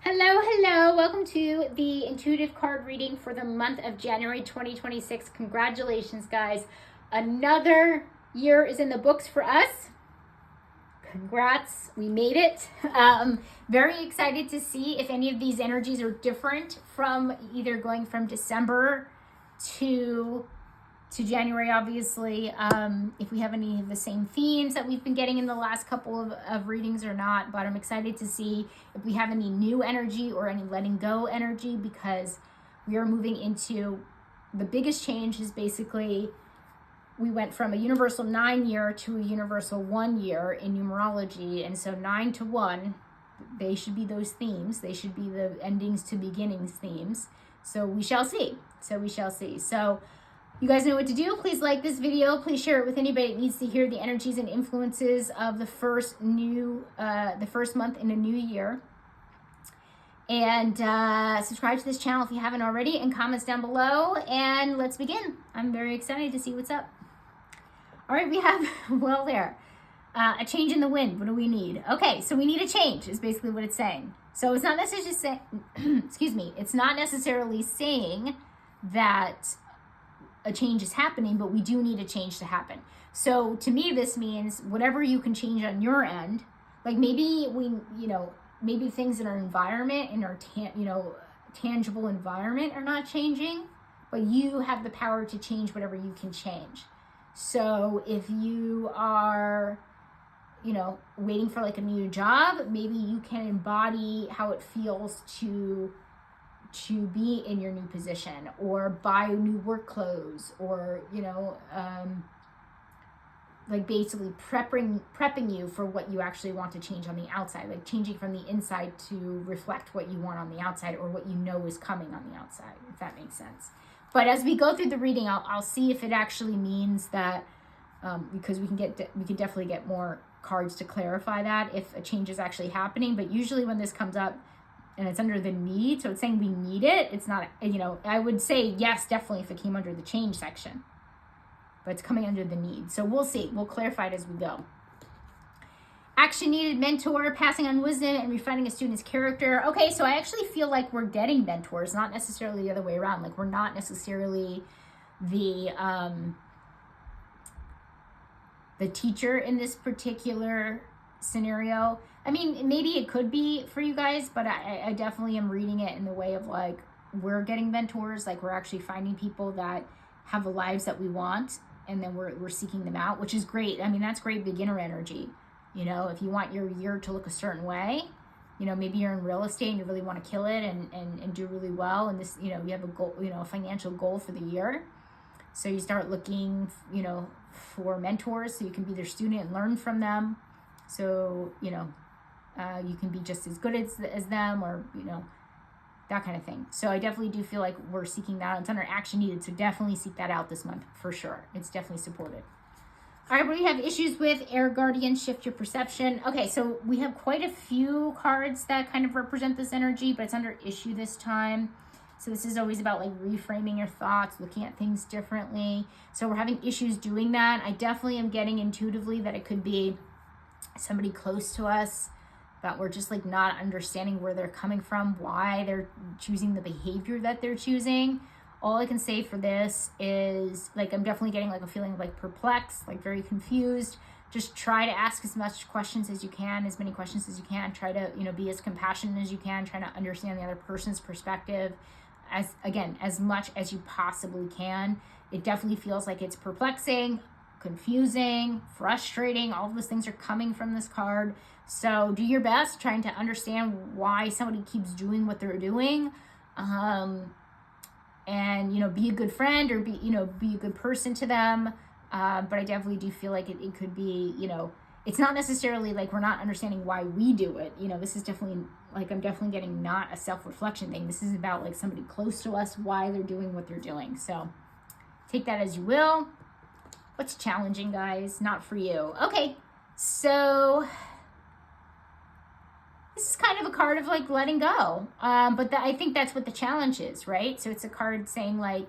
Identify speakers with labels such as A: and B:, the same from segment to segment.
A: Hello, hello. Welcome to the intuitive card reading for the month of January 2026. Congratulations, guys. Another year is in the books for us. Congrats, we made it. Very excited to see if any of these energies are different from either going from December to January, obviously. If we have any of the same themes that we've been getting in the last couple of readings or not, but I'm excited to see if we have any new energy or any letting go energy, because we are moving into the biggest change is basically we went from a universal 9 year to a universal 1 year in numerology. And so 9 to 1, they should be those themes. They should be the endings to beginnings themes. So we shall see. So you guys know what to do. Please like this video. Please share it with anybody that needs to hear the energies and influences of the first month in a new year. And subscribe to this channel if you haven't already, and comments down below. And let's begin. I'm very excited to see what's up. All right, we have, a change in the wind. What do we need? Okay, so we need a change is basically what it's saying. So it's not necessarily saying, it's not necessarily saying that a change is happening, but we do need a change to happen. So to me, this means whatever you can change on your end, like maybe maybe things in our environment, in our tangible environment are not changing, but you have the power to change whatever you can change. So if you are, waiting for like a new job, maybe you can embody how it feels to be in your new position, or buy new work clothes, or like basically prepping you for what you actually want to change on the outside, like changing from the inside to reflect what you want on the outside, or what you know is coming on the outside, if that makes sense. But as we go through the reading, I'll see if it actually means that, because we can definitely get more cards to clarify that if a change is actually happening. But usually when this comes up and it's under the need, so it's saying we need it, it's not, I would say yes, definitely, if it came under the change section, but it's coming under the need. So we'll see. We'll clarify it as we go. Action needed, mentor, passing on wisdom and refining a student's character. Okay, so I actually feel like we're getting mentors, not necessarily the other way around. Like we're not necessarily the teacher in this particular scenario. I mean, maybe it could be for you guys, but I definitely am reading it in the way of like, we're getting mentors, like we're actually finding people that have the lives that we want, and then we're seeking them out, which is great. I mean, that's great beginner energy. If you want your year to look a certain way, maybe you're in real estate and you really want to kill it and do really well. And this, you have a goal, a financial goal for the year. So you start looking, for mentors so you can be their student and learn from them. So, you can be just as good as them, or, that kind of thing. So I definitely do feel like we're seeking that. It's under action needed. So definitely seek that out this month for sure. It's definitely supported. All right, we have issues with air guardian, shift your perception. Okay, so we have quite a few cards that kind of represent this energy, but it's under issue this time. So this is always about like reframing your thoughts, looking at things differently. So we're having issues doing that. I definitely am getting intuitively that it could be somebody close to us, that we're just like not understanding where they're coming from, why they're choosing the behavior that they're choosing. All I can say for this is like, I'm definitely getting like a feeling of like perplexed, like very confused. Just try to ask as much questions as you can, as many questions as you can. Try to, be as compassionate as you can, trying to understand the other person's perspective as much as you possibly can. It definitely feels like it's perplexing, confusing, frustrating. All of those things are coming from this card. So do your best trying to understand why somebody keeps doing what they're doing. And, be a good friend, or be a good person to them. But I definitely do feel like it could be, it's not necessarily like we're not understanding why we do it. This is definitely like, I'm definitely getting not a self-reflection thing. This is about like somebody close to us, why they're doing what they're doing. So take that as you will. What's challenging, guys? Not for you. Okay, so this is kind of a card of like letting go. But I think that's what the challenge is, right? So it's a card saying like,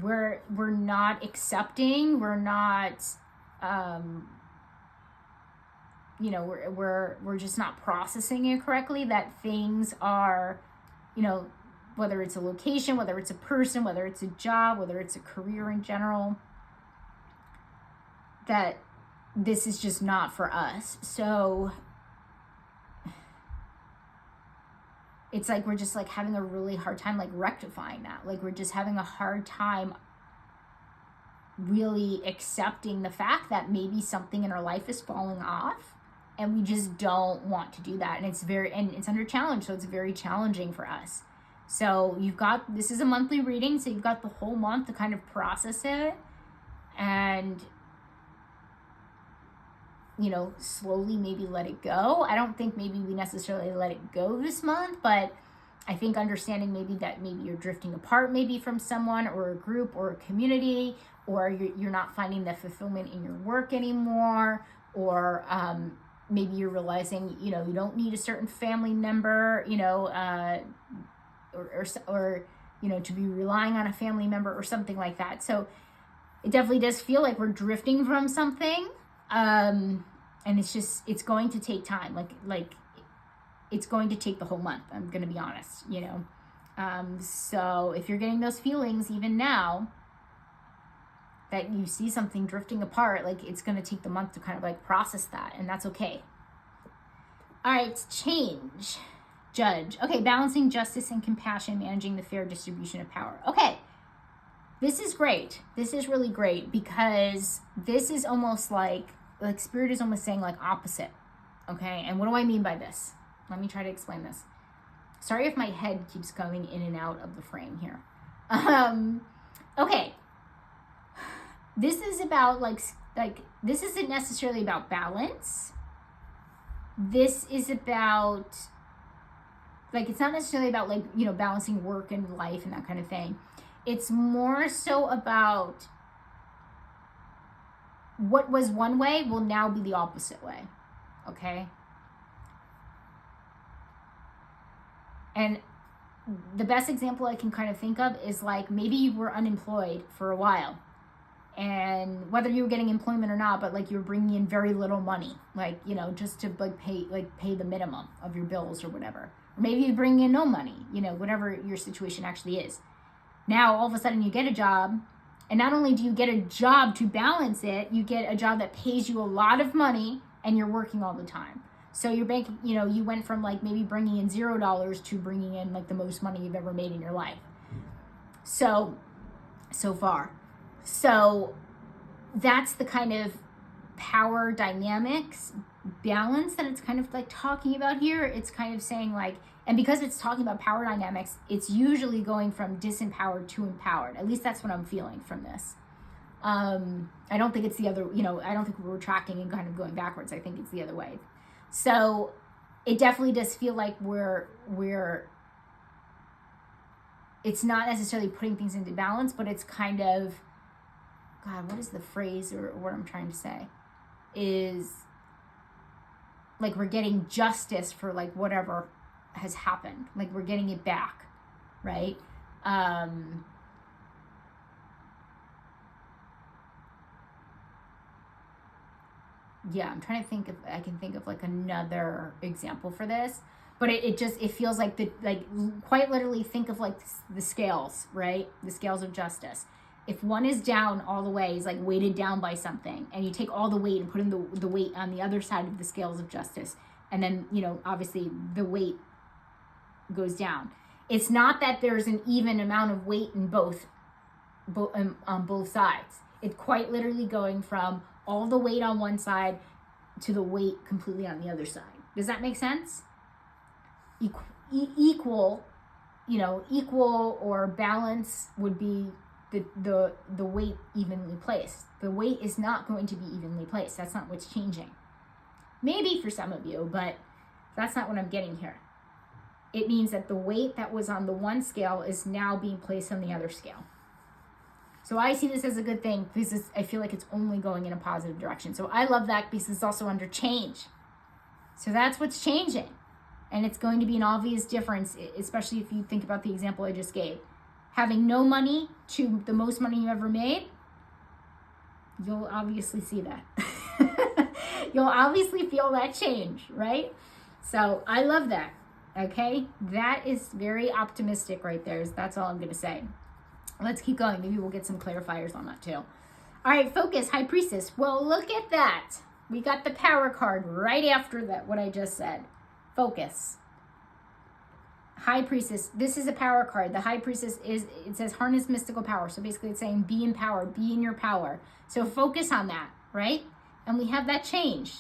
A: we're not accepting, we're not, you know, we're just not processing it correctly, that things are, you know, whether it's a location, whether it's a person, whether it's a job, whether it's a career in general, that this is just not for us. So it's like we're just like having a really hard time like rectifying that. Like we're just having a hard time really accepting the fact that maybe something in our life is falling off, and we just don't want to do that. And it's under challenge, so it's very challenging for us. So this is a monthly reading, so you've got the whole month to kind of process it and, you know, slowly maybe let it go. I don't think maybe we necessarily let it go this month, but I think understanding maybe that maybe you're drifting apart maybe from someone or a group or a community, or you're not finding the fulfillment in your work anymore, or maybe you're realizing, you know, you don't need a certain family member, you know, or you know, to be relying on a family member or something like that. So it definitely does feel like we're drifting from something. And it's going to take time. Like it's going to take the whole month. I'm going to be honest, you know? So if you're getting those feelings even now that you see something drifting apart, like it's going to take the month to kind of like process that, and that's okay. All right, change. Judge. Okay, balancing justice and compassion, managing the fair distribution of power. Okay, this is great. This is really great, because this is almost like Spirit is almost saying like opposite. Okay, and what do I mean by this? Let me try to explain this. Sorry if my head keeps going in and out of the frame here. Okay, this is about like this isn't necessarily about balance. This is about like, it's not necessarily about like, you know, balancing work and life and that kind of thing. It's more so about what was one way will now be the opposite way. Okay? And the best example I can kind of think of is like, maybe you were unemployed for a while, and whether you were getting employment or not, but like you were bringing in very little money, like, you know, just to like pay the minimum of your bills or whatever. Or maybe you bring in no money, you know, whatever your situation actually is. Now, all of a sudden you get a job, and not only do you get a job to balance it, you get a job that pays you a lot of money, and you're working all the time. So your bank, you know, you went from like maybe bringing in $0 to bringing in like the most money you've ever made in your life. So far. So that's the kind of power dynamics balance that it's kind of like talking about here. It's kind of saying like, and because it's talking about power dynamics, it's usually going from disempowered to empowered. At least that's what I'm feeling from this. I don't think it's the other, you know, I don't think we're retracting and kind of going backwards. I think it's the other way. So it definitely does feel like it's not necessarily putting things into balance, but it's kind of, God, what is the phrase or what I'm trying to say? Is like we're getting justice for like whatever has happened. Like we're getting it back, right? Yeah, I'm trying to think if I can think of like another example for this, but it feels like quite literally think of like the scales, right? The scales of justice. If one is down all the way, is like weighted down by something, and you take all the weight and put in the weight on the other side of the scales of justice, and then, you know, obviously the weight goes down. It's not that there's an even amount of weight in on both sides. It's quite literally going from all the weight on one side to the weight completely on the other side. Does that make sense? Equal, you know, equal or balance would be the weight evenly placed. The weight is not going to be evenly placed. That's not what's changing. Maybe for some of you, but that's not what I'm getting here. It means that the weight that was on the one scale is now being placed on the other scale. So I see this as a good thing because I feel like it's only going in a positive direction. So I love that because it's also under change. So that's what's changing. And it's going to be an obvious difference, especially if you think about the example I just gave. Having no money to the most money you ever made, you'll obviously see that. You'll obviously feel that change, right? So I love that. Okay, that is very optimistic right there. That's all I'm going to say. Let's keep going. Maybe we'll get some clarifiers on that too. All right, focus, High Priestess. Well, look at that. We got the power card right after that, what I just said. Focus. High Priestess. This is a power card. The High Priestess is, it says harness mystical power. So basically it's saying be in power, be in your power. So focus on that, right? And we have that change.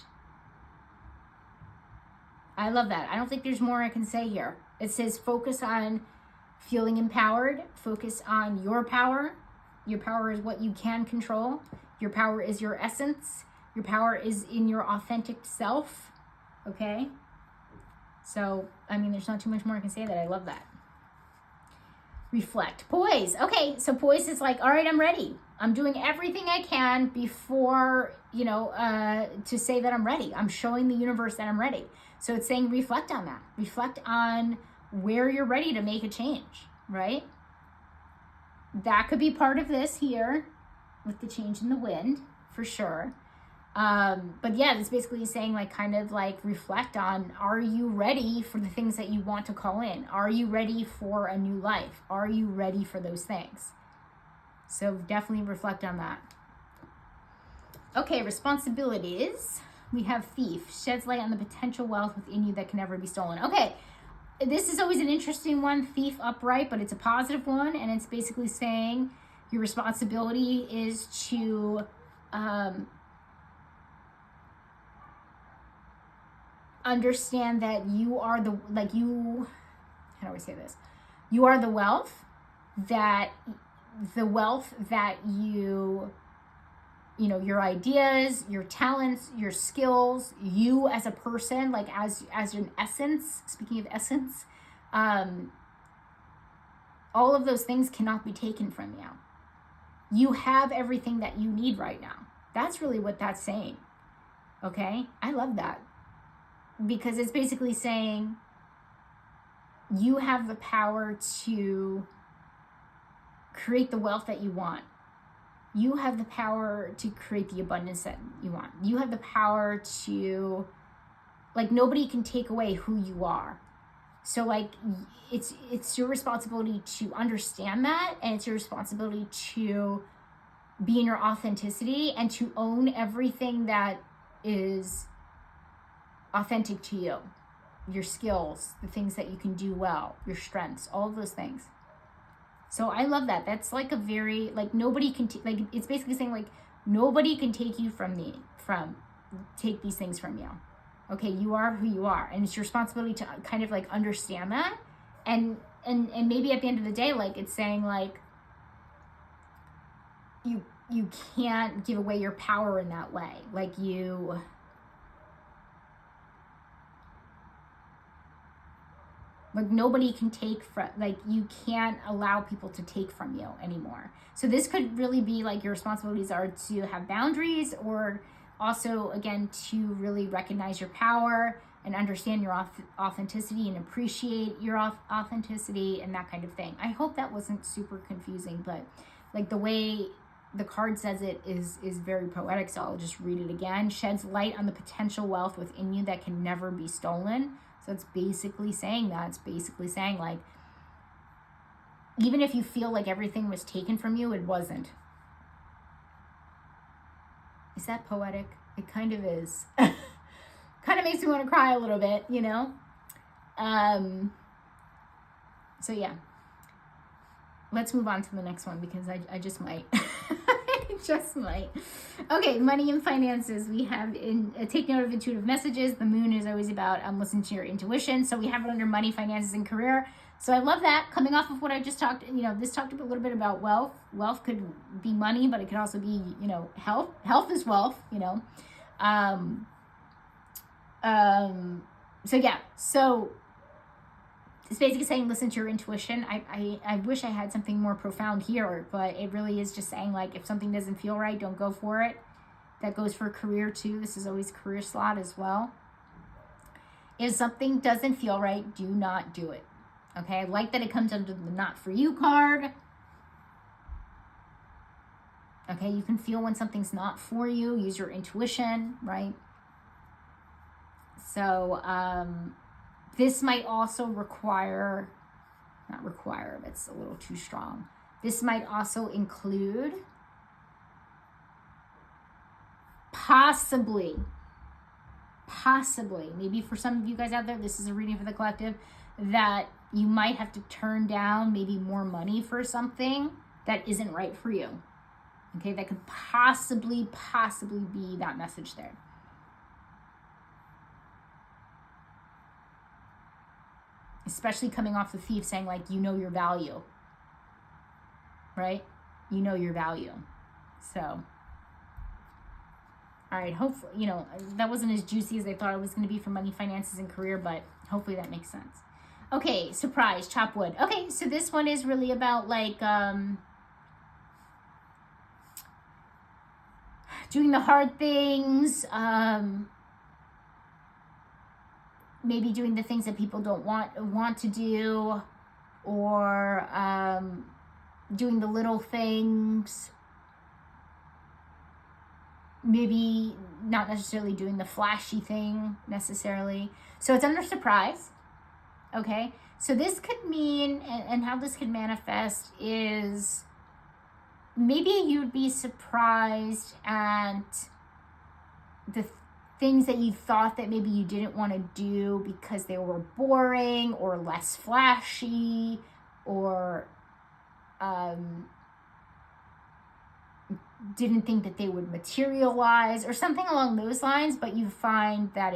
A: I love that. I don't think there's more I can say here. It says focus on feeling empowered. Focus on your power. Your power is what you can control. Your power is your essence. Your power is in your authentic self. Okay? So, I mean, there's not too much more I can say that. I love that. Reflect. Poise. Okay, so poise is like, all right, I'm ready. I'm doing everything I can before, to say that I'm ready. I'm showing the universe that I'm ready. So it's saying reflect on that. Reflect on where you're ready to make a change, right? That could be part of this here with the change in the wind, for sure. But yeah, it's basically saying reflect on, are you ready for the things that you want to call in? Are you ready for a new life? Are you ready for those things? So definitely reflect on that. Okay, responsibilities. We have thief, sheds light on the potential wealth within you that can never be stolen. Okay, this is always an interesting one, thief upright, but it's a positive one. And it's basically saying your responsibility is to, understand that you are how do I say this? You are the wealth that your ideas, your talents, your skills, you as a person, like as an essence, speaking of essence, all of those things cannot be taken from you. You have everything that you need right now. That's really what that's saying. Okay? I love that. Because it's basically saying you have the power to create the wealth that you want. You have the power to create the abundance that you want. You have the power to, nobody can take away who you are. So it's your responsibility to understand that, and it's your responsibility to be in your authenticity and to own everything that is authentic to you. Your skills, the things that you can do well, your strengths, all of those things. So I love that. That's a very, nobody can, it's basically saying nobody can take you take these things from you. Okay, you are who you are. And it's your responsibility to kind of understand that. And maybe at the end of the day, it's saying you can't give away your power in that way. Nobody can take from, you can't allow people to take from you anymore. So this could really be your responsibilities are to have boundaries, or also, again, to really recognize your power and understand your authenticity and appreciate your authenticity and that kind of thing. I hope that wasn't super confusing, but the way the card says it is very poetic, so I'll just read it again. Sheds light on the potential wealth within you that can never be stolen. So it's basically saying that. It's basically saying even if you feel like everything was taken from you, it wasn't. Is that poetic? It kind of is. Kind of makes me want to cry a little bit, So yeah. Let's move on to the next one because I just might. Just might. Okay, money and finances. We have take note of intuitive messages. The moon is always about listening to your intuition. So we have it under money, finances, and career. So I love that. Coming off of what I just talked, this talked a little bit about wealth. Wealth could be money, but it could also be, health. Health is wealth, So yeah. So it's basically saying listen to your intuition. I wish I had something more profound here, but it really is just saying if something doesn't feel right, don't go for it. That goes for career too. This is always career slot as well. If something doesn't feel right, do not do it. Okay, I like that it comes under the not for you card. Okay, you can feel when something's not for you. Use your intuition, right? So this might also require, not require, that's a little too strong. This might also include possibly, maybe for some of you guys out there, this is a reading for the collective, that you might have to turn down maybe more money for something that isn't right for you. Okay, that could possibly be that message there. Especially coming off the Thief, saying like, you know your value, right? You know your value. So, all right, hopefully, you know, that wasn't as juicy as I thought it was going to be for money, finances, and career, but hopefully that makes sense. Okay, surprise, chop wood. Okay, so this one is really about like doing the hard things, maybe doing the things that people don't want to do, or doing the little things, maybe not necessarily doing the flashy thing necessarily. So it's under surprise. Okay, so this could mean, and how this could manifest is maybe you'd be surprised at the things that you thought that maybe you didn't want to do because they were boring or less flashy, or didn't think that they would materialize or something along those lines, but you find that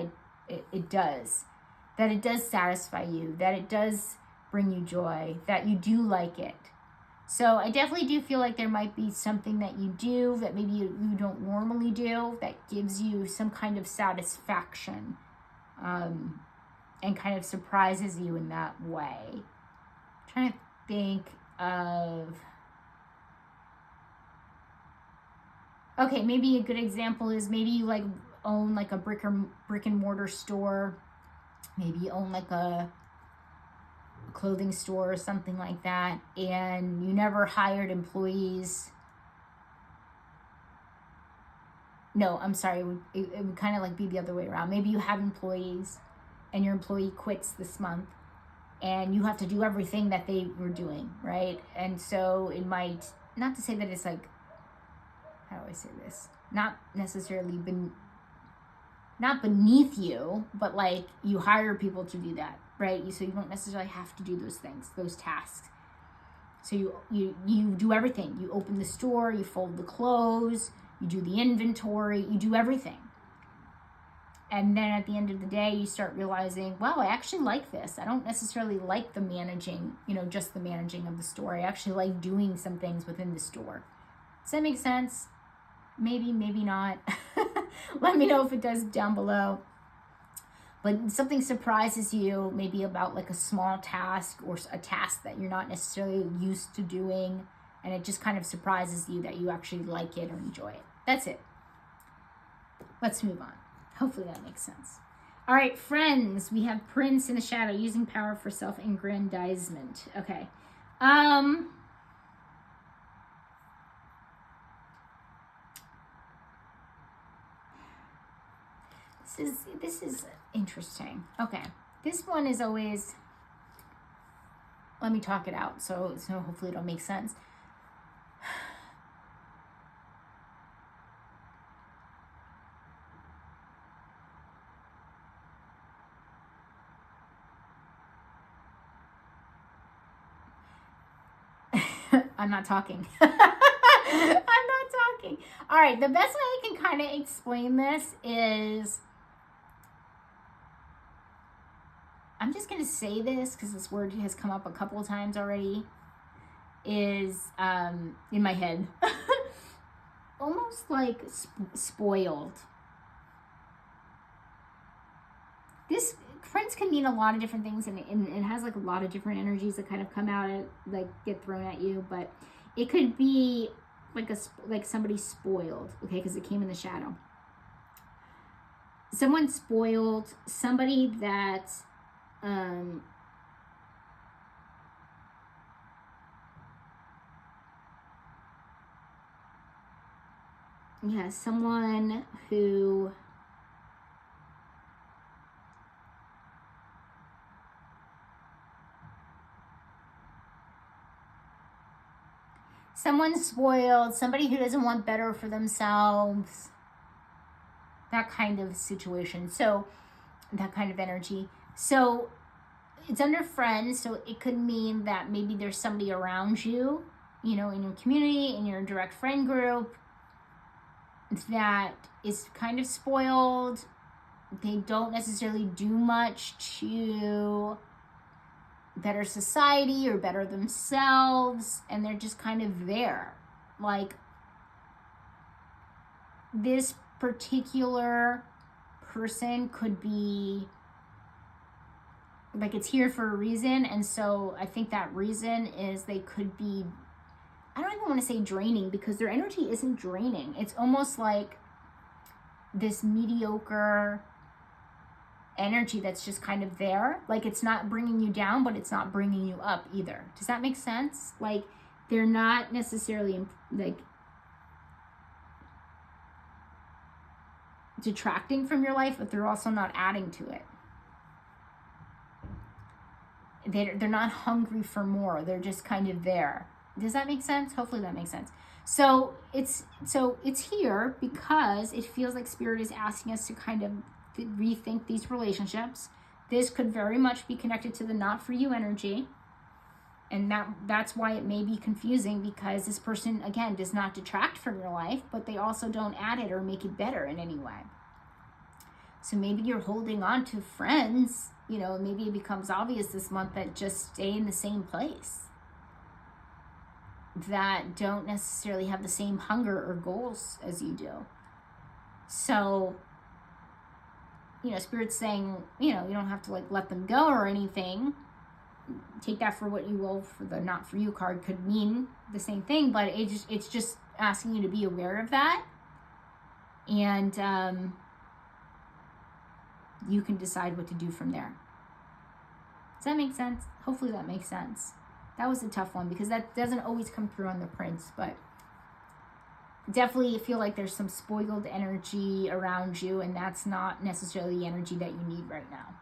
A: it does. That it does satisfy you, that it does bring you joy, that you do like it. So I definitely do feel like there might be something that you do that maybe you don't normally do that gives you some kind of satisfaction, and kind of surprises you in that way. I'm trying to think of... Okay, maybe a good example is maybe you like own like a brick and mortar store. Maybe you own like a clothing store or something like that, and you never hired employees. No, I'm sorry, it would kind of like be the other way around. Maybe you have employees and your employee quits this month and you have to do everything that they were doing, right? And so it might, not to say that it's like, how do I say this? Not necessarily not beneath you, but like you hire people to do that, right? So you don't necessarily have to do those things, those tasks. So you do everything. You open the store, you fold the clothes, you do the inventory, you do everything. And then at the end of the day, you start realizing, wow, I actually like this. I don't necessarily like the managing, just the managing of the store. I actually like doing some things within the store. Does that make sense? Maybe, maybe not. Let me know if it does down below. But something surprises you, maybe about like a small task or a task that you're not necessarily used to doing, and it just kind of surprises you that you actually like it or enjoy it. That's it. Let's move on. Hopefully that makes sense. All right, friends, we have Prince in the Shadow, using power for self-aggrandizement. Okay. This is interesting. Okay. This one is always, let me talk it out so hopefully it'll make sense. I'm not talking. I'm not talking. All right, the best way I can kind of explain this is, I'm just going to say this because this word has come up a couple of times already, is in my head. Almost like spoiled. This Prince can mean a lot of different things, and it has like a lot of different energies that kind of come out and like get thrown at you, but it could be like somebody spoiled, okay, because it came in the shadow. Someone spoiled, somebody that someone who someone spoiled, somebody who doesn't want better for themselves, that kind of situation. So that kind of energy. So it's under friends, so it could mean that maybe there's somebody around you, in your community, in your direct friend group, that is kind of spoiled. They don't necessarily do much to better society or better themselves, and they're just kind of there. Like, this particular person could be like, it's here for a reason, and so I think that reason is they could be, I don't even want to say draining, because their energy isn't draining. It's almost like this mediocre energy that's just kind of there. Like, it's not bringing you down, but it's not bringing you up either. Does that make sense? Like, they're not necessarily like detracting from your life, but they're also not adding to it. They're not hungry for more. They're just kind of there. Does that make sense? Hopefully that makes sense. So it's here because it feels like Spirit is asking us to kind of rethink these relationships. This could very much be connected to the not for you energy. And that's why it may be confusing, because this person, again, does not detract from your life, but they also don't add it or make it better in any way. So maybe you're holding on to friends, maybe it becomes obvious this month that just stay in the same place, that don't necessarily have the same hunger or goals as you do. So, Spirit's saying, you don't have to like let them go or anything. Take that for what you will. For the not for you card could mean the same thing, but it's just asking you to be aware of that, and you can decide what to do from there. Does that make sense? Hopefully that makes sense. That was a tough one because that doesn't always come through on the prints, but definitely feel like there's some spoiled energy around you, and that's not necessarily the energy that you need right now.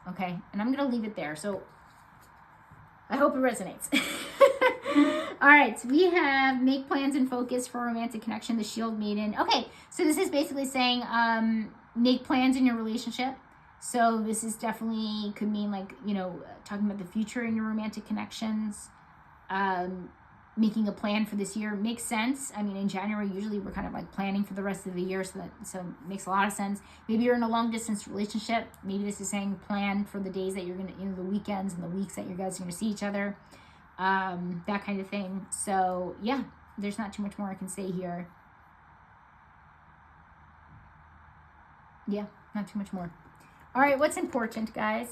A: Okay, and I'm going to leave it there. So I hope it resonates. All right, so we have make plans and focus for romantic connection, the Shield Maiden. Okay, so this is basically saying make plans in your relationship. So this is definitely could mean like, talking about the future in your romantic connections, making a plan for this year makes sense. I mean, in January, usually we're kind of like planning for the rest of the year. So it makes a lot of sense. Maybe you're in a long distance relationship. Maybe this is saying plan for the days that you're going to, the weekends and the weeks that you guys are going to see each other. That kind of thing. So yeah, there's not too much more I can say here. Yeah, not too much more. All right, what's important, guys?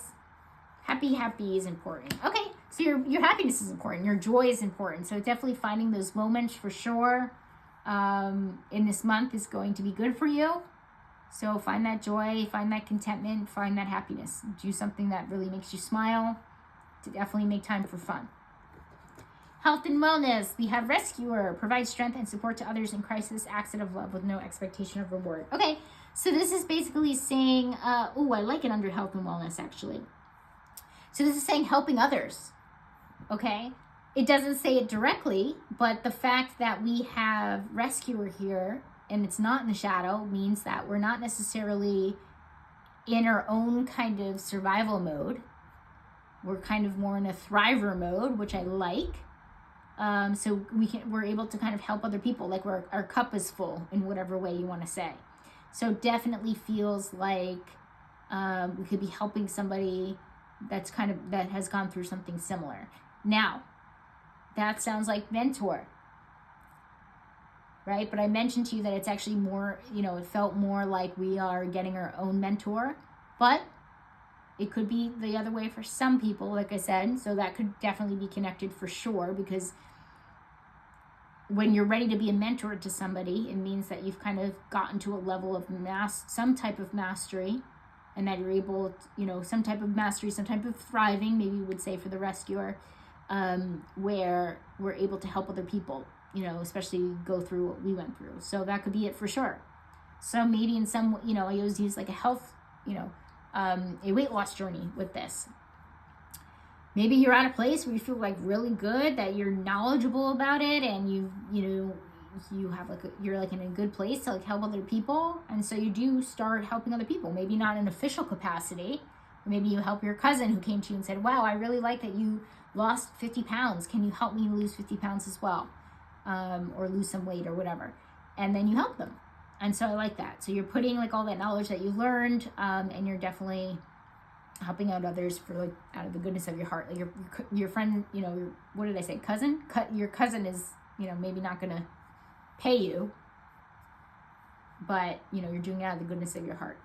A: Happy is important. Okay, so your happiness is important. Your joy is important. So definitely finding those moments for sure in this month is going to be good for you. So find that joy, find that contentment, find that happiness. Do something that really makes you smile. To definitely make time for fun. Health and wellness. We have rescuer. Provide strength and support to others in crisis. Acts of love with no expectation of reward. Okay, so this is basically saying, I like it under health and wellness, actually. So this is saying helping others, okay? It doesn't say it directly, but the fact that we have rescuer here and it's not in the shadow means that we're not necessarily in our own kind of survival mode. We're kind of more in a thriver mode, which I like. So we're able to kind of help other people, like our cup is full in whatever way you want to say. So it definitely feels like we could be helping somebody that has gone through something similar. Now, that sounds like mentor, right? But I mentioned to you that it's actually more, it felt more like we are getting our own mentor, but it could be the other way for some people, like I said. So that could definitely be connected for sure, because when you're ready to be a mentor to somebody, it means that you've kind of gotten to a level of some type of mastery, and that you're able to, some type of mastery, some type of thriving, maybe you would say for the rescuer, where we're able to help other people, especially go through what we went through. So that could be it for sure. So maybe in some, I always use like a health, a weight loss journey with this. maybe you're at a place where you feel like really good, that you're knowledgeable about it, and you have like you're like in a good place to like help other people, and so you do start helping other people. Maybe not in an official capacity. Maybe you help your cousin who came to you and said, wow, I really like that you lost 50 pounds. Can you help me lose 50 pounds as well? Or lose some weight or whatever. And then you help them. And so I like that. So you're putting like all that knowledge that you learned, and you're definitely helping out others for like out of the goodness of your heart. Like your friend, what did I say? Cousin? Your cousin is, maybe not going to pay you, but you're doing it out of the goodness of your heart.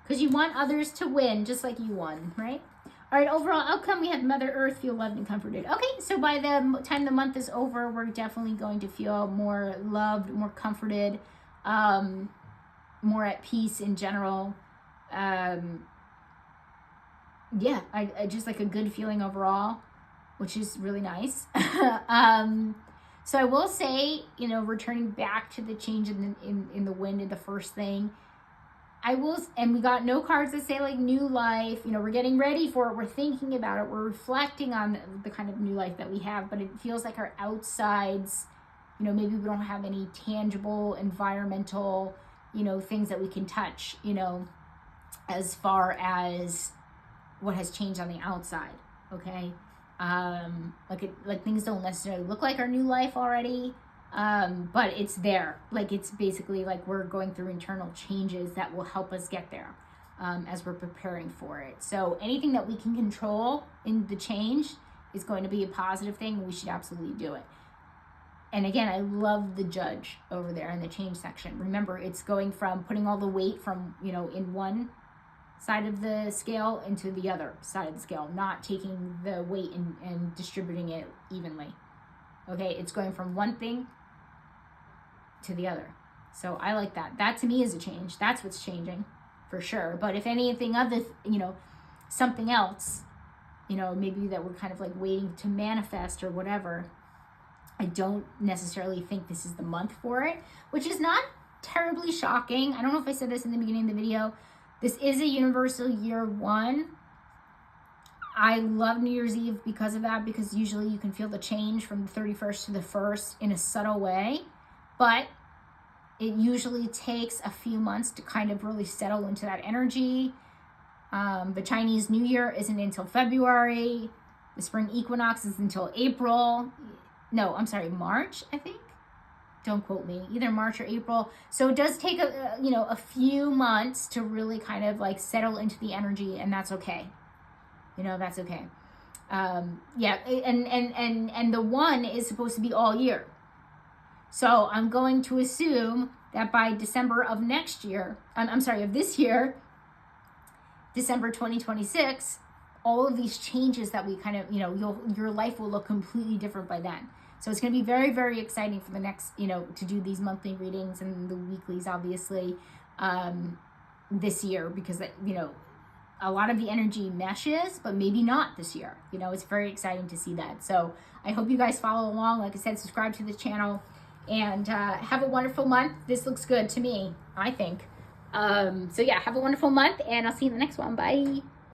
A: Because you want others to win just like you won, right? All right, overall outcome, we have Mother Earth feel loved and comforted. Okay, so by the time the month is over, we're definitely going to feel more loved, more comforted, more at peace in general. I just like a good feeling overall, which is really nice. So I will say, returning back to the change in the wind in the first thing, and we got no cards that say like new life, we're getting ready for it, we're thinking about it, we're reflecting on the kind of new life that we have, but it feels like our outsides, maybe we don't have any tangible environmental, things that we can touch, as far as what has changed on the outside, okay? Like things don't necessarily look like our new life already, but it's there. Like it's basically like we're going through internal changes that will help us get there, as we're preparing for it. So anything that we can control in the change is going to be a positive thing, and we should absolutely do it. And again, I love the judge over there in the change section. Remember, it's going from putting all the weight from, in one side of the scale into the other side of the scale, not taking the weight and distributing it evenly. Okay, it's going from one thing to the other. So I like that. That to me is a change. That's what's changing for sure. But if anything other, something else, maybe that we're kind of like waiting to manifest or whatever, I don't necessarily think this is the month for it, which is not terribly shocking. I don't know if I said this in the beginning of the video. This is a universal year one. I love New Year's Eve because of that, because usually you can feel the change from the 31st to the 1st in a subtle way, but it usually takes a few months to kind of really settle into that energy. The Chinese New Year isn't until February. The spring equinox is until April. No, I'm sorry, March, I think. Don't quote me, either March or April. So it does take a few months to really kind of like settle into the energy, and that's okay. That's okay. And the one is supposed to be all year. So I'm going to assume that by December of next year, of this year, December 2026, all of these changes that we kind of, your life will look completely different by then. So it's going to be very, very exciting for the next, to do these monthly readings and the weeklies, obviously, this year, because, a lot of the energy meshes, but maybe not this year. It's very exciting to see that. So I hope you guys follow along. Like I said, subscribe to the channel, and have a wonderful month. This looks good to me, I think. So yeah, have a wonderful month, and I'll see you in the next one. Bye.